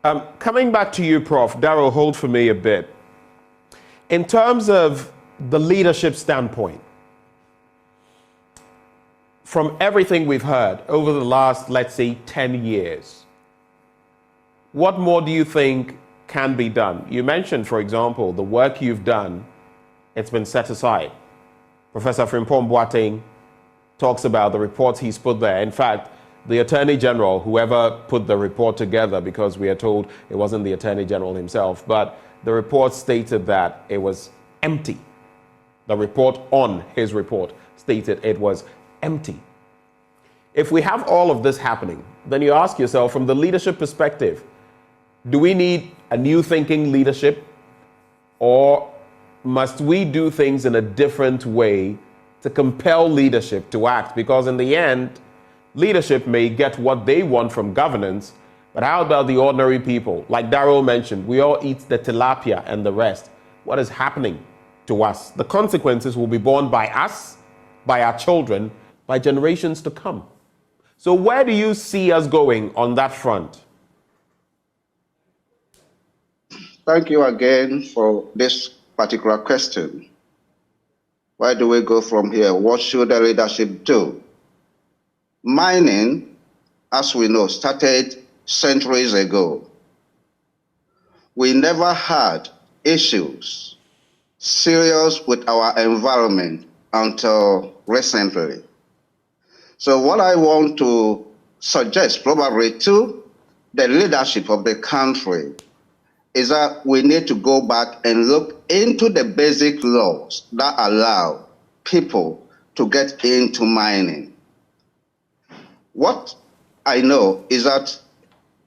Coming back to you, Prof. Darrell, hold for me a bit. In terms of the leadership standpoint, from everything we've heard over the last, let's say, 10 years, what more do you think can be done? You mentioned, for example, the work you've done, it's been set aside. Professor Frimpong Boateng talks about the reports he's put there. In fact, the Attorney General, whoever put the report together, because we are told it wasn't the Attorney General himself, but the report stated that it was empty. The report on his report stated it was empty. If we have all of this happening, then you ask yourself, from the leadership perspective, do we need a new thinking leadership, or must we do things in a different way to compel leadership to act? Because in the end, leadership may get what they want from governance, but how about the ordinary people? Like Darrell mentioned, we all eat the tilapia and the rest. What is happening to us? The consequences will be borne by us, by our children, by generations to come. So where do you see us going on that front? Thank you again for this particular question. Where do we go from here? What should the leadership do? Mining, as we know, started centuries ago. We never had issues serious with our environment until recently. So what I want to suggest probably to the leadership of the country is that we need to go back and look into the basic laws that allow people to get into mining. What I know is that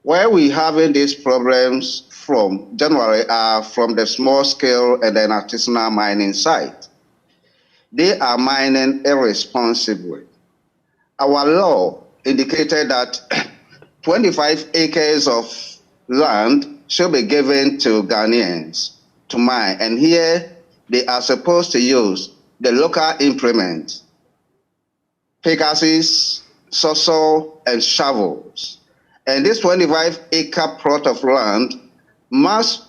where we're having these problems from generally are from the small scale and then artisanal mining site. They are mining irresponsibly. Our law indicated that 25 acres of land should be given to Ghanaians to mine. And here they are supposed to use the local implements, pickaxes, sawzall, and shovels. And this 25-acre plot of land must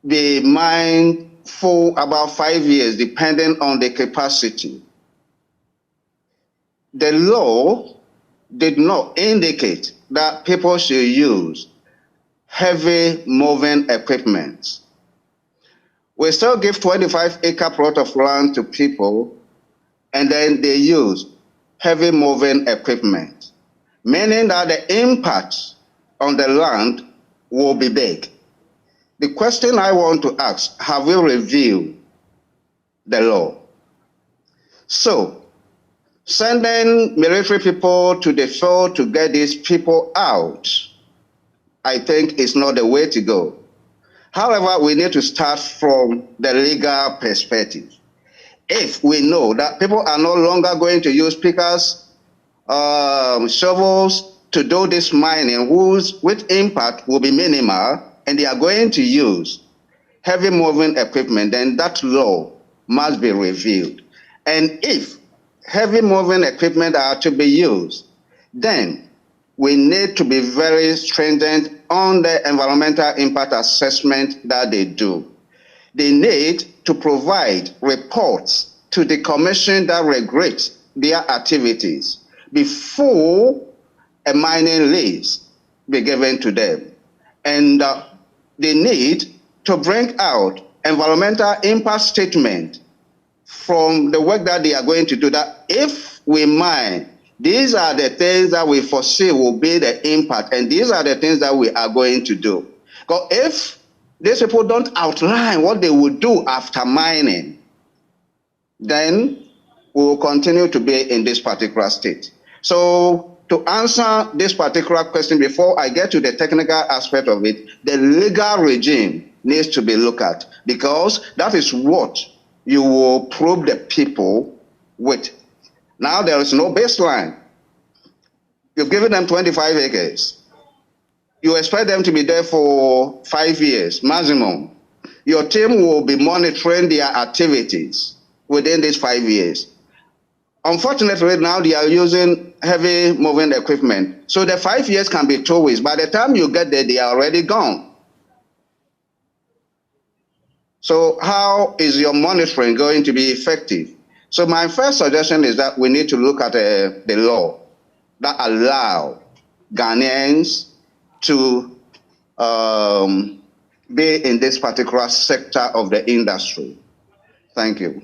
be mined for about 5 years, depending on the capacity. The law did not indicate that people should use heavy moving equipment. We still give 25-acre plot of land to people, and then they use heavy moving equipment, meaning that the impact on the land will be big. The question I want to ask, have we reviewed the law? So, sending military people to the field to get these people out, I think is not the way to go. However, we need to start from the legal perspective. If we know that people are no longer going to use pickers, shovels to do this mining, which impact will be minimal, and they are going to use heavy moving equipment, then that law must be reviewed. And if heavy moving equipment are to be used, then we need to be very stringent on the environmental impact assessment that they do. They need to provide reports to the commission that regulates their activities before a mining lease be given to them. And they need to bring out environmental impact statement from the work that they are going to do, that if we mine, these are the things that we foresee will be the impact, and these are the things that we are going to do. Because if these people don't outline what they will do after mining, then we will continue to be in this particular state. So to answer this particular question, before I get to the technical aspect of it, the legal regime needs to be looked at, because that is what you will probe the people with. Now there is no baseline. You've given them 25 acres. You expect them to be there for 5 years maximum. Your team will be monitoring their activities within these 5 years. Unfortunately, now they are using heavy moving equipment. So the 5 years can be 2 weeks. By the time you get there, they are already gone. So how is your monitoring going to be effective? So my first suggestion is that we need to look at the law that allow Ghanaians to be in this particular sector of the industry. Thank you.